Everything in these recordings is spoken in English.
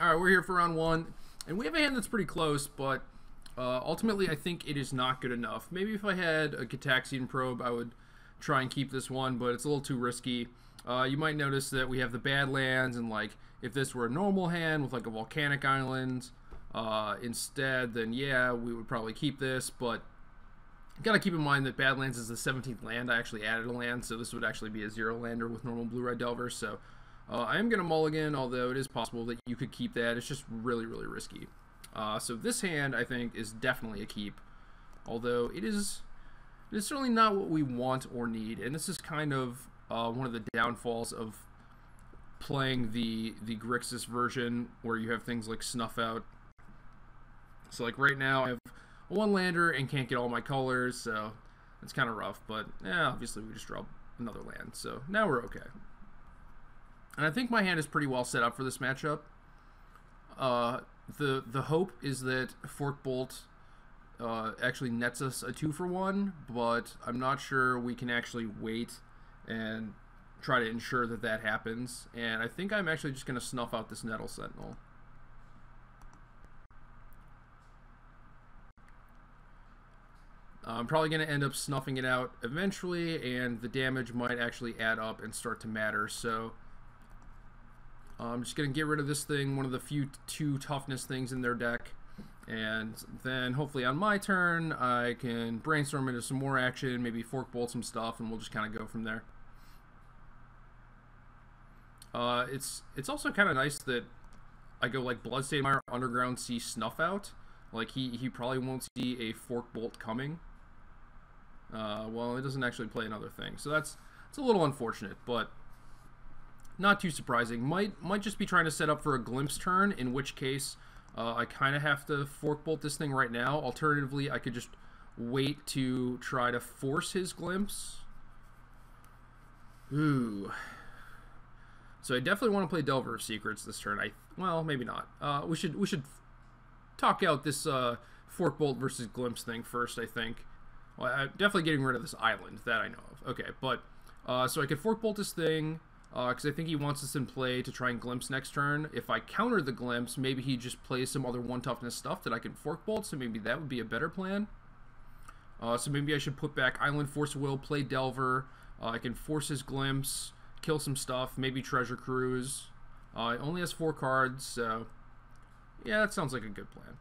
Alright, we're here for round one, and we have a hand that's pretty close, but ultimately I think it is not good enough. Maybe if I had a Gitaxian Probe, I would try and keep this one, but it's a little too risky. You might notice that we have the bad lands, and like if this were a normal hand with like a volcanic island instead, then yeah, we would probably keep this, but gotta keep in mind that Badlands is the 17th land. I actually added a land, so this would actually be a 0-lander with normal blue-red Delver, so I am going to mulligan, although it is possible that you could keep that. It's just really, really risky. So this hand, I think, is definitely a keep, although it is certainly not what we want or need, and this is kind of one of the downfalls of playing the Grixis version, where you have things like Snuff Out. So like right now, I have a 1-lander and can't get all my colors, so it's kind of rough, but yeah, obviously we just draw another land, so now we're okay. And I think my hand is pretty well set up for this matchup. The hope is that Fork Bolt actually nets us a 2-for-1, but I'm not sure we can actually wait and try to ensure that that happens. And I think I'm actually just going to snuff out this Nettle Sentinel. I'm probably going to end up snuffing it out eventually, and the damage might actually add up and start to matter. So I'm just going to get rid of this thing, one of the few 2 toughness things in their deck, and then hopefully on my turn I can brainstorm into some more action, maybe Fork Bolt some stuff, and we'll just kind of go from there. It's also kind of nice that I go like Bloodstained Mire, Underground Sea, Snuff Out. Like he probably won't see a Fork Bolt coming. Well, it doesn't actually play another thing, so it's a little unfortunate, but not too surprising. Might just be trying to set up for a Glimpse turn, in which case I kind of have to Fork Bolt this thing right now. Alternatively, I could just wait to try to force his Glimpse. Ooh. So I definitely want to play Delver of Secrets this turn. Well, maybe not. We should talk out this Fork Bolt versus Glimpse thing first, I think. Well, I'm definitely getting rid of this island, that I know of. Okay, but so I could Fork Bolt this thing, because I think he wants us in play to try and Glimpse next turn. If I counter the Glimpse, maybe he just plays some other 1-toughness stuff that I can Fork Bolt, so maybe that would be a better plan. So maybe I should put back Island, Force of Will, play Delver. I can force his Glimpse, kill some stuff, maybe Treasure Cruise. It only has 4 cards, so yeah, that sounds like a good plan.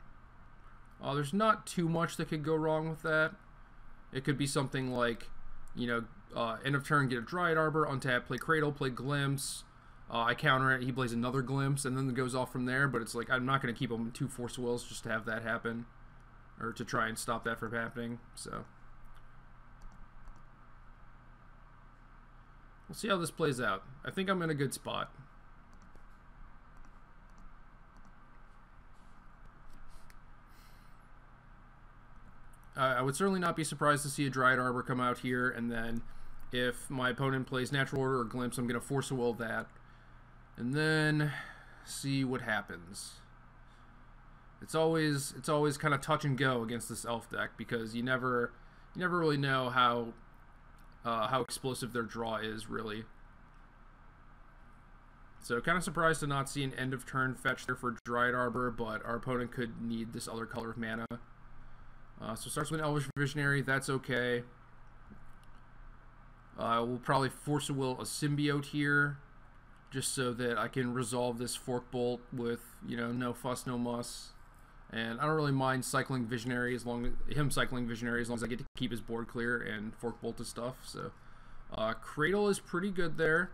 There's not too much that could go wrong with that. It could be something like, you know, end of turn, get a Dryad Arbor, untap, play Cradle, play Glimpse. I counter it, he plays another Glimpse, and then it goes off from there. But it's like, I'm not going to keep him 2 Force Wills just to have that happen, or to try and stop that from happening. So we'll see how this plays out. I think I'm in a good spot. I would certainly not be surprised to see a Dryad Arbor come out here, and then if my opponent plays Natural Order or Glimpse, I'm going to Force a Will that, and then see what happens. It's always kind of touch and go against this elf deck, because you never really know how explosive their draw is, really. So kind of surprised to not see an end of turn fetch there for Dryad Arbor, but our opponent could need this other color of mana. So starts with an Elvish Visionary, that's okay. We'll probably Force a Will a Symbiote here, just so that I can resolve this Fork Bolt with, you know, no fuss, no muss. And I don't really mind cycling Visionary as long as I get to keep his board clear and Fork Bolt his stuff. So Cradle is pretty good there.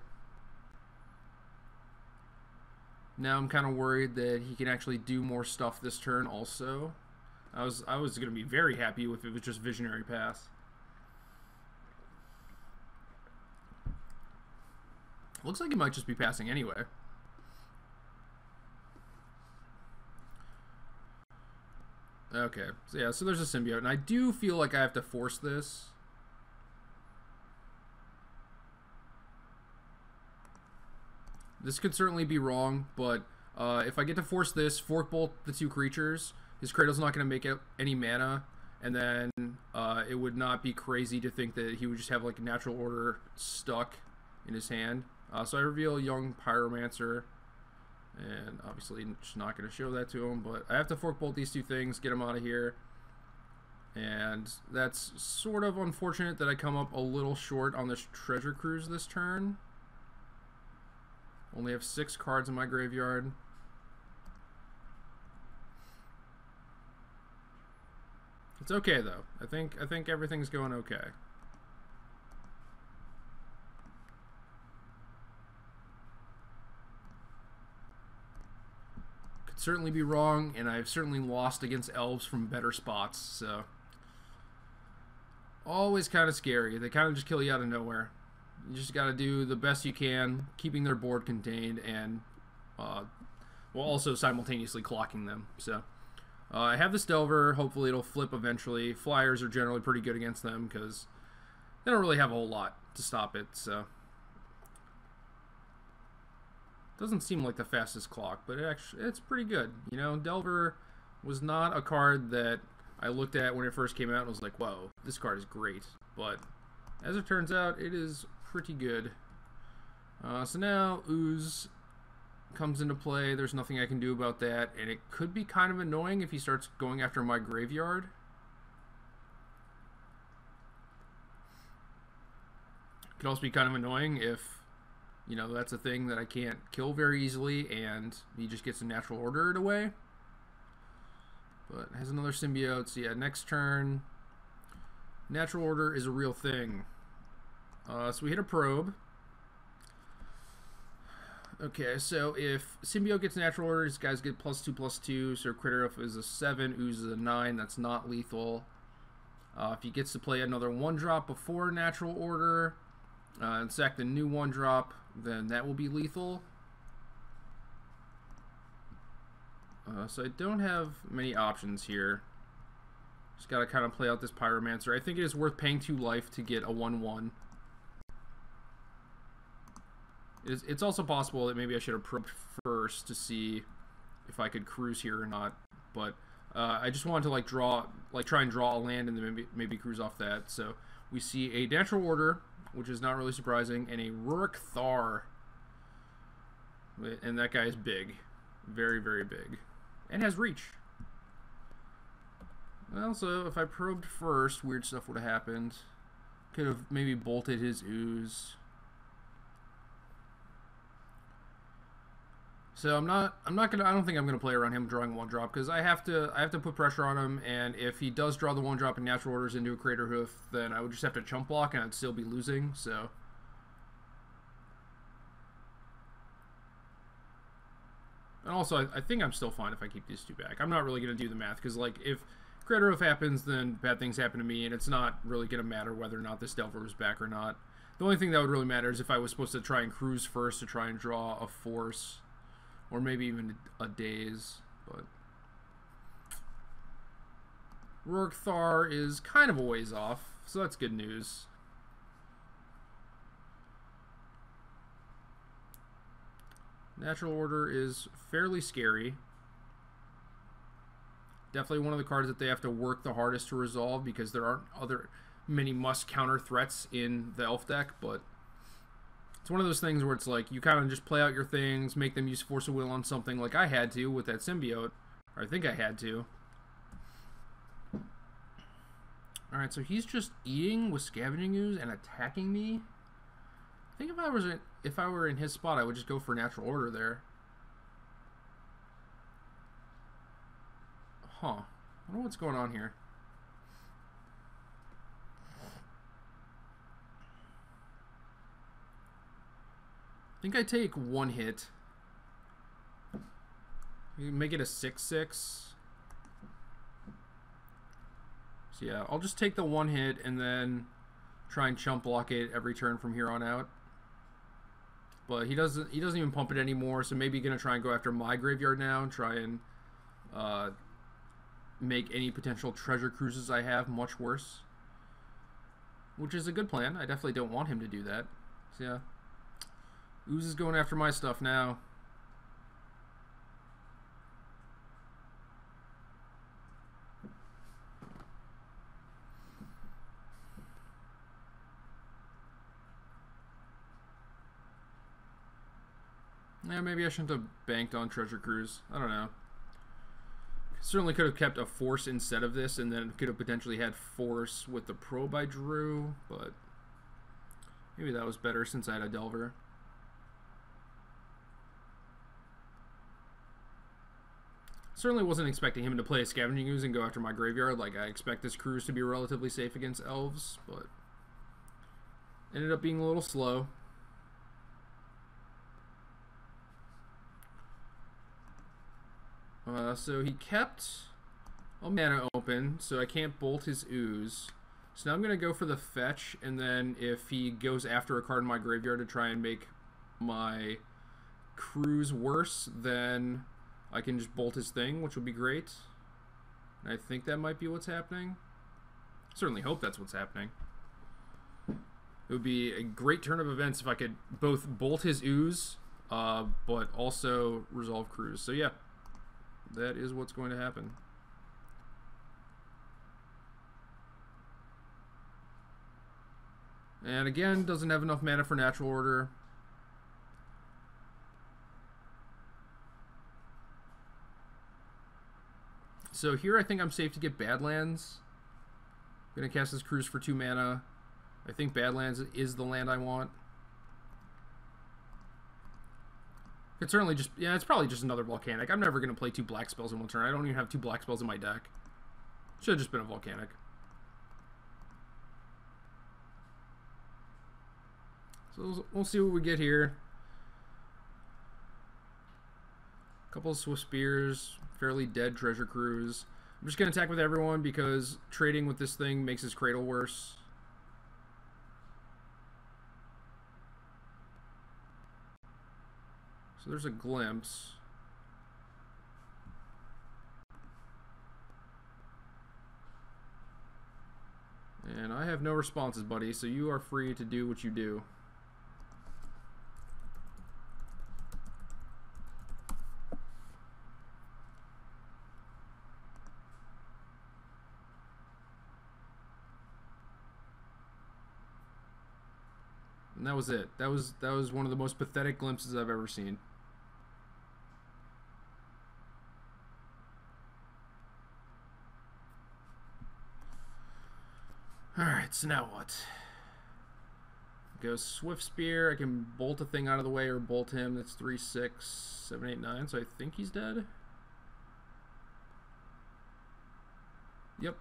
Now I'm kind of worried that he can actually do more stuff this turn also. I was going to be very happy if it was just Visionary pass. Looks like it might just be passing anyway. Okay, so yeah, so there's a Symbiote, and I do feel like I have to force this. This could certainly be wrong, but if I get to force this, Fork Bolt the 2 creatures, his Cradle's not going to make any mana, and then it would not be crazy to think that he would just have like Natural Order stuck in his hand. So I reveal Young Pyromancer, And obviously just not going to show that to him, but I have to fork bolt these two things, get him out of here. And that's sort of unfortunate that I come up a little short on this treasure cruise this turn. Only have 6 cards in my graveyard. It's okay though. I think everything's going okay. Could certainly be wrong, and I've certainly lost against elves from better spots, so always kind of scary. They kind of just kill you out of nowhere. You just got to do the best you can, keeping their board contained, and while also simultaneously clocking them. So I have this Delver. Hopefully it'll flip eventually. Flyers are generally pretty good against them because they don't really have a whole lot to stop it. So doesn't seem like the fastest clock, but it's pretty good. You know, Delver was not a card that I looked at when it first came out and was like, whoa, this card is great. But as it turns out, it is pretty good. So now Ooze comes into play. There's nothing I can do about that, and it could be kind of annoying if he starts going after my graveyard. It could also be kind of annoying if, you know, that's a thing that I can't kill very easily and he just gets a natural order away. But has another symbiote. So yeah, next turn, natural order is a real thing. So we hit a probe. Okay, so if symbiote gets natural order, these guys get +2/+2. So critter is a 7, Ooze is a 9. That's not lethal. If he gets to play another 1-drop before natural order and sack the new 1-drop, then that will be lethal. So I don't have many options here. Just got to kind of play out this Pyromancer. I think it is worth paying 2 life to get a 1/1. It's also possible that maybe I should have probed first to see if I could cruise here or not. But I just wanted to try and draw a land and then maybe cruise off that. So we see a natural order, which is not really surprising, and a Rurik Thar. And that guy is big. Very, very big. And has reach. Well, so if I probed first, weird stuff would have happened. Could have maybe bolted his Ooze. So I don't think I'm gonna play around him drawing 1-drop because I have to put pressure on him, and if he does draw the 1-drop and natural orders into a Crater Hoof, then I would just have to chump block and I'd still be losing. So and also I think I'm still fine if I keep these 2 back. I'm not really gonna do the math because, like, if Crater Hoof happens, then bad things happen to me, and it's not really gonna matter whether or not this Delver was back or not. The only thing that would really matter is if I was supposed to try and cruise first to try and draw a Force. Or maybe even a Daze, but Rurik Thar is kind of a ways off, so that's good news. Natural Order is fairly scary. Definitely one of the cards that they have to work the hardest to resolve because there aren't many must counter threats in the Elf deck, but it's one of those things where it's like you kind of just play out your things, make them use Force of Will on something like I had to with that symbiote, or I think I had to. Alright, so he's just eating with Scavenging Ooze and attacking me. I think if I were in his spot, I would just go for natural order there. Huh. I don't know what's going on here. I think I take 1 hit. You make it a 6/6. So yeah, I'll just take the 1 hit and then try and chump block it every turn from here on out. But he doesn't even pump it anymore, so maybe gonna try and go after my graveyard now and try and make any potential treasure cruises I have much worse. Which is a good plan. I definitely don't want him to do that. So yeah. Ooze is going after my stuff now. Yeah, maybe I shouldn't have banked on Treasure Cruise. I don't know. Certainly could have kept a Force instead of this, and then could have potentially had Force with the probe I drew, but maybe that was better since I had a Delver. Certainly wasn't expecting him to play a Scavenging Ooze and go after my graveyard. Like, I expect this cruise to be relatively safe against elves, but ended up being a little slow. So he kept a mana open, so I can't bolt his Ooze. So now I'm going to go for the fetch, and then if he goes after a card in my graveyard to try and make my cruise worse, then I can just bolt his thing, which would be great. And I think that might be what's happening. Certainly hope that's what's happening. It would be a great turn of events if I could both bolt his Ooze, but also resolve cruise. So yeah, that is what's going to happen. And again, doesn't have enough mana for Natural Order. So here I think I'm safe to get Badlands. I'm going to cast this cruise for 2 mana. I think Badlands is the land I want. It's certainly just, yeah, it's probably just another Volcanic. I'm never going to play 2 black spells in one turn. I don't even have 2 black spells in my deck. Should have just been a Volcanic. So we'll see what we get here. A couple of Swift Spears, fairly dead Treasure Cruise. I'm just going to attack with everyone because trading with this thing makes his Cradle worse. So there's a glimpse. And I have no responses, buddy, so you are free to do what you do. And that was it. That was one of the most pathetic glimpses I've ever seen. Alright, so now what? Go Swift Spear. I can bolt a thing out of the way or bolt him. That's 3, 6, 7, 8, 9. So I think he's dead. Yep.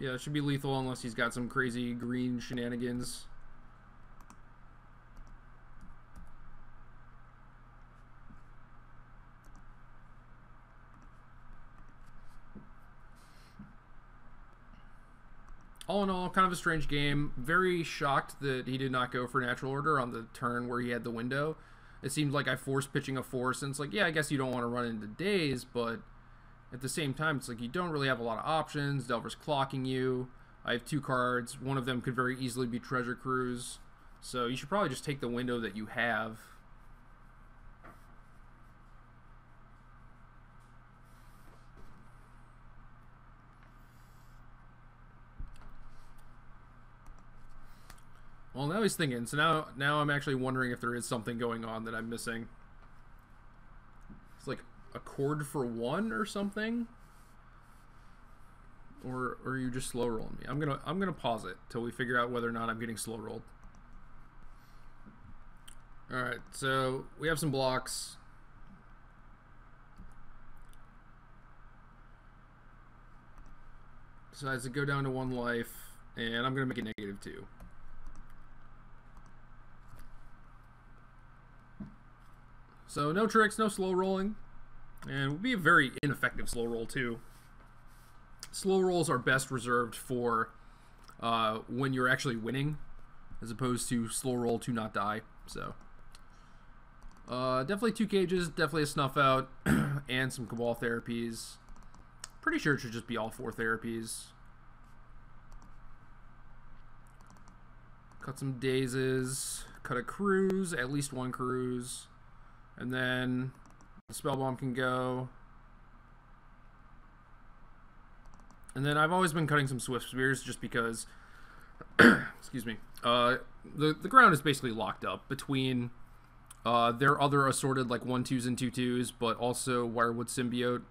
Yeah, it should be lethal unless he's got some crazy green shenanigans. All in all, kind of a strange game. Very shocked that he did not go for Natural Order on the turn where he had the window. It seemed like I forced pitching a Force, and it's like, yeah, I guess you don't want to run into Daze, but at the same time, it's like you don't really have a lot of options. Delver's clocking you. I have 2 cards. One of them could very easily be Treasure Cruise. So you should probably just take the window that you have. Well, now he's thinking. So now I'm actually wondering if there is something going on that I'm missing. It's like a chord for 1 or something, or are you just slow rolling me? I'm gonna pause it till we figure out whether or not I'm getting slow rolled. All right, so we have some blocks. Decides to go down to 1 life, and I'm gonna make it -2. So no tricks, no slow rolling, and it would be a very ineffective slow roll too. Slow rolls are best reserved for when you're actually winning, as opposed to slow roll to not die. So definitely 2 cages, definitely a snuff out, and some Cabal therapies. Pretty sure it should just be all 4 therapies. Cut some dazes, cut a cruise, at least 1 cruise. And then the spell bomb can go. And then I've always been cutting some Swift Spears just because, excuse me, the ground is basically locked up between There are other assorted like 1/2s and 2/2s, but also Wirewood Symbiote.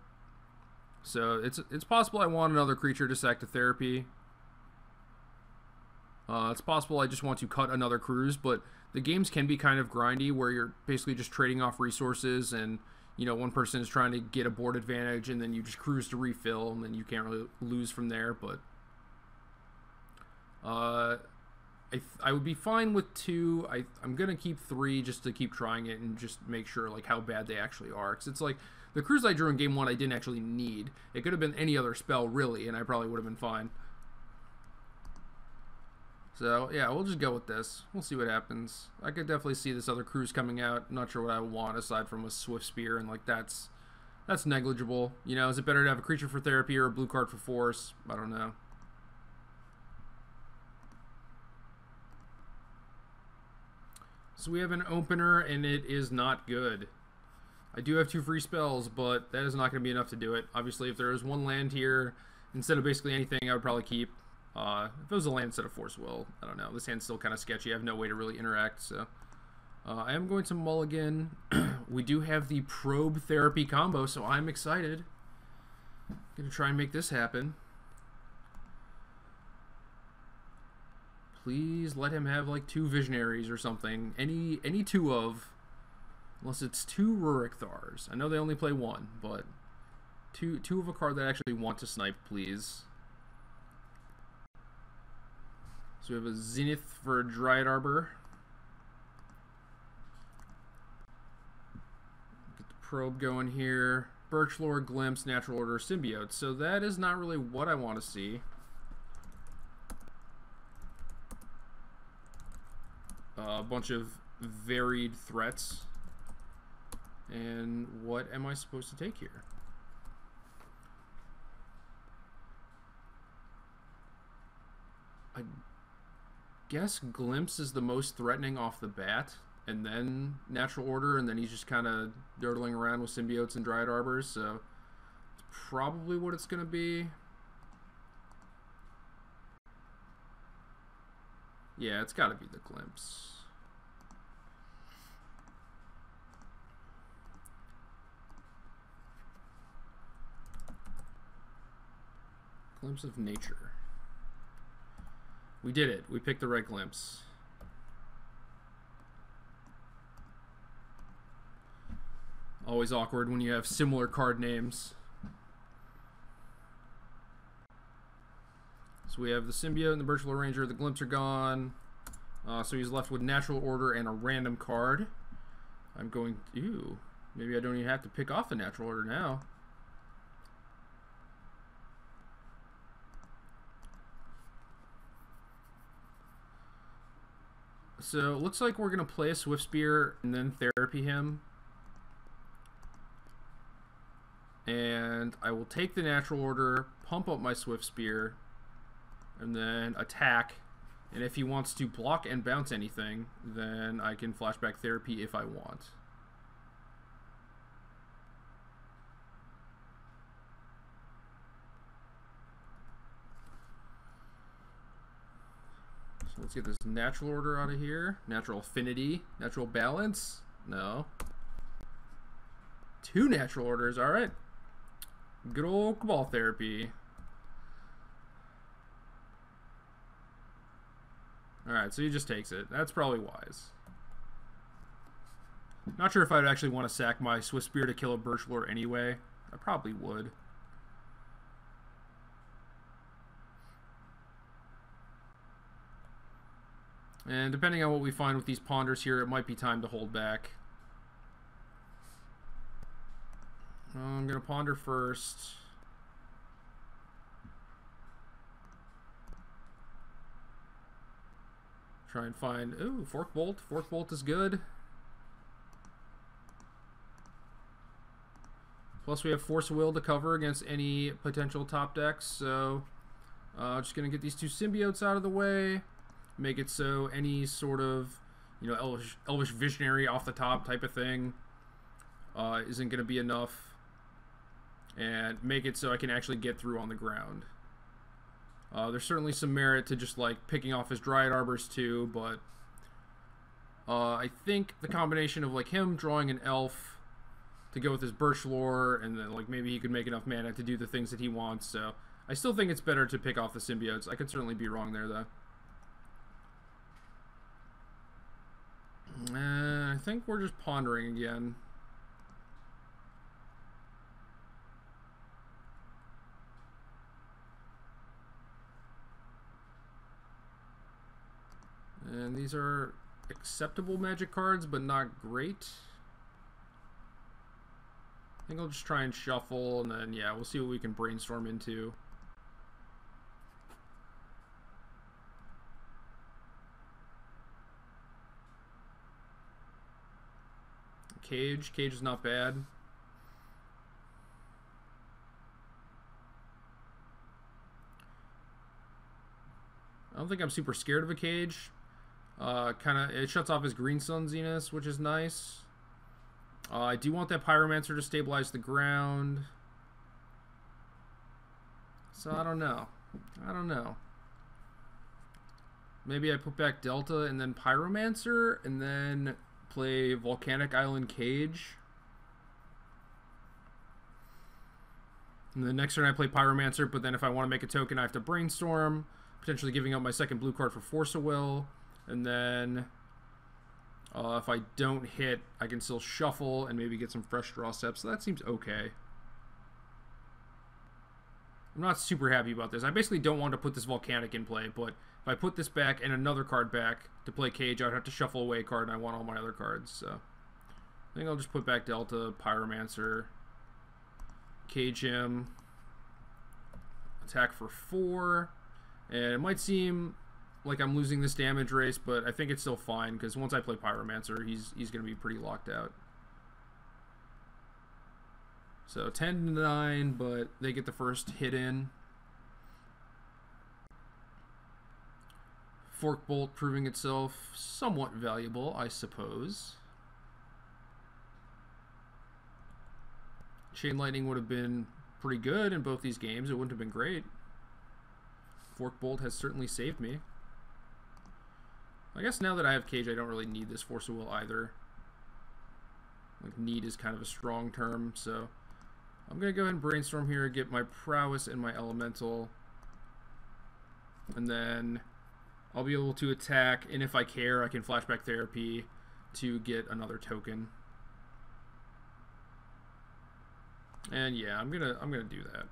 So it's possible I want another creature to sack to therapy. It's possible I just want to cut another cruise, but the games can be kind of grindy where you're basically just trading off resources, and you know, one person is trying to get a board advantage and then you just cruise to refill and then you can't really lose from there. But I would be fine with 2. I'm gonna keep 3 just to keep trying it and just make sure like how bad they actually are, because it's like the cruise I drew in game 1 I didn't actually need. It could have been any other spell really and I probably would have been fine. So yeah, we'll just go with this. We'll see what happens. I could definitely see this other cruise coming out. Not sure what I want aside from a Swift Spear, and like that's negligible. You know, is it better to have a creature for therapy or a blue card for force? I don't know. So we have an opener and it is not good. I do have 2 free spells, but that is not going to be enough to do it. Obviously, if there is 1 land here, instead of basically anything, I would probably keep. If it was a land instead of Force Will, I don't know. This hand's still kind of sketchy. I have no way to really interact, so I am going to mulligan. We do have the Probe Therapy combo, so I'm excited. Gonna try and make this happen. Please let him have like 2 Visionaries or something. Any 2 of, unless it's 2 Rurik Thars. I know they only play 1, but two of a card that I actually want to snipe, please. So we have a Zenith for a Dryad Arbor. Get the Probe going here. Birchlore, Glimpse, Natural Order, Symbiote. So that is not really what I want to see. A bunch of varied threats. And what am I supposed to take here? I guess Glimpse is the most threatening off the bat, and then Natural Order, and then he's just kind of dirtling around with Symbiotes and Dryad Arbors, so it's probably what it's going to be. Yeah, it's got to be the Glimpse. Glimpse of Nature. We did it. We picked the right Glimpse. Always awkward when you have similar card names. So we have the Symbiote and the Birchlore Ranger. The Glimpse are gone. So he's left with Natural Order and a random card. I'm going to... Ew. Maybe I don't even have to pick off the Natural Order now. So it looks like we're going to play a Swift Spear and then therapy him. And I will take the Natural Order, pump up my Swift Spear, and then attack. And if he wants to block and bounce anything, then I can flashback therapy if I want. So let's get this Natural Order out of here. Natural Affinity. Natural Balance. No. 2 Natural Orders. Alright. Good old Cabal Therapy. Alright, so he just takes it. That's probably wise. Not sure if I'd actually want to sack my Swift Spear to kill a Birchlore anyway. I probably would. And depending on what we find with these Ponders here, it might be time to hold back. I'm going to Ponder first. Try and find... Ooh, Fork Bolt. Fork Bolt is good. Plus we have Force of Will to cover against any potential top decks. So just going to get these 2 Symbiotes out of the way. Make it so any sort of, you know, Elvish Visionary off the top type of thing isn't going to be enough. And make it so I can actually get through on the ground. There's certainly some merit to just like picking off his Dryad Arbors too, but I think the combination of like him drawing an elf to go with his birch lore, and then like maybe he could make enough mana to do the things that he wants. So I still think it's better to pick off the symbiotes. I could certainly be wrong there though. I think we're just pondering again. And these are acceptable Magic cards, but not great. I think I'll just try and shuffle, and then, yeah, we'll see what we can brainstorm into. Cage. Cage is not bad. I don't think I'm super scared of a cage. It shuts off his Green Sun Zenith, which is nice. I do want that Pyromancer to stabilize the ground. So I don't know. Maybe I put back Delta and then Pyromancer and then play Volcanic Island Cage. And the next turn I play Pyromancer, but then if I want to make a token I have to Brainstorm, potentially giving up my second blue card for Force of Will. And then if I don't hit, I can still shuffle and maybe get some fresh draw steps. So that seems okay. I'm not super happy about this. I basically don't want to put this Volcanic in play, but if I put this back and another card back to play Cage, I would have to shuffle away a card, and I want all my other cards. So I think I'll just put back Delta, Pyromancer, Cage him, attack for 4, and it might seem like I'm losing this damage race, but I think it's still fine, because once I play Pyromancer, he's going to be pretty locked out. So 10-9, but they get the first hit in. Fork Bolt proving itself somewhat valuable, I suppose. Chain Lightning would have been pretty good in both these games. It wouldn't have been great. Fork Bolt has certainly saved me. I guess now that I have Cage, I don't really need this Force of Will either. Like, need is kind of a strong term, so I'm going to go ahead and Brainstorm here, get my Prowess and my Elemental, and then I'll be able to attack, and if I care, I can Flashback Therapy to get another token. And yeah, I'm gonna do that.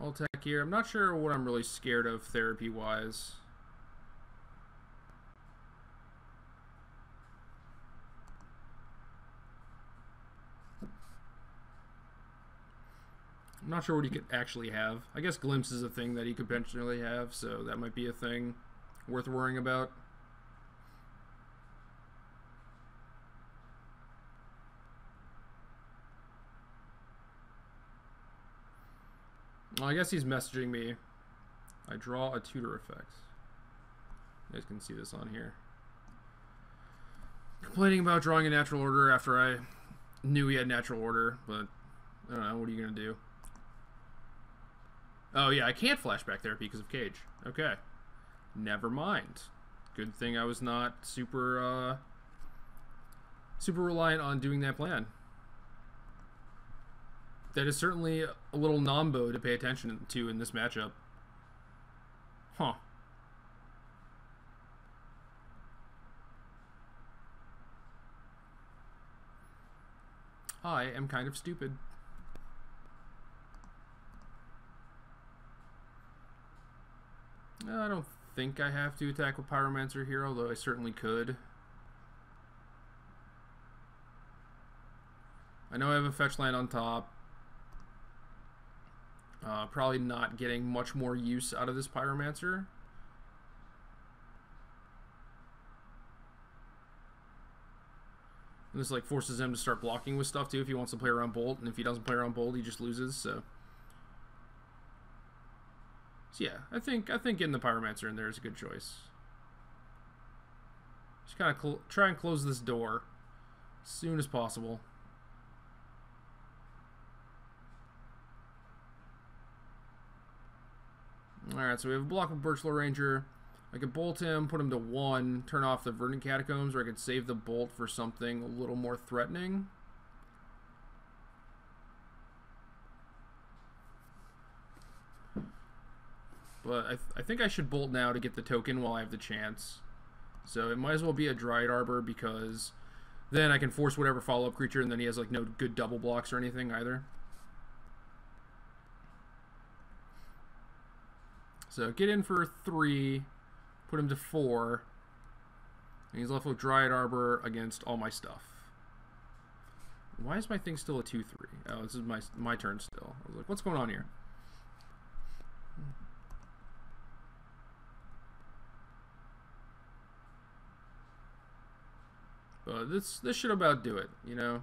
I'll attack here. I'm not sure what I'm really scared of therapy-wise. I'm not sure what he could actually have. I guess Glimpse is a thing that he could potentially have, so that might be a thing worth worrying about. Well, I guess he's messaging me. I draw a tutor effect. You guys can see this on here. Complaining about drawing a natural order after I knew he had natural order, but I don't know, what are you going to do? Oh yeah, I can't Flashback Therapy because of Cage. Okay. Never mind. Good thing I was not super reliant on doing that plan. That is certainly a little nombo to pay attention to in this matchup. Huh. I am kind of stupid. I don't think I have to attack with Pyromancer here, although I certainly could. I know I have a fetch land on top. Probably not getting much more use out of this Pyromancer. And this like forces him to start blocking with stuff too if he wants to play around Bolt, and if he doesn't play around Bolt, he just loses. So yeah, I think getting the Pyromancer in there is a good choice. Just kind of try and close this door as soon as possible. Alright, so we have a block with Birchlow Ranger. I could bolt him, put him to 1, turn off the Verdant Catacombs, or I could save the bolt for something a little more threatening. But I think I should bolt now to get the token while I have the chance. So it might as well be a Dryad Arbor, because then I can force whatever follow-up creature, and then he has like no good double blocks or anything either. So get in for 3, put him to 4, and he's left with Dryad Arbor against all my stuff. Why is my thing still a 2-3? Oh, this is my turn still. I was like, what's going on here? But this should about do it, you know.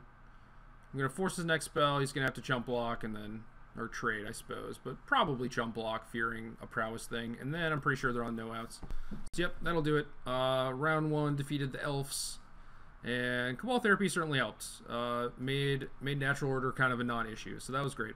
I'm gonna force his next spell. He's gonna have to chump block and then, or trade, I suppose, but probably chump block, fearing a prowess thing. And then I'm pretty sure they're on no outs. So yep, that'll do it. Round 1 defeated the elves, and Cabal Therapy certainly helped. Made natural order kind of a non-issue, so that was great.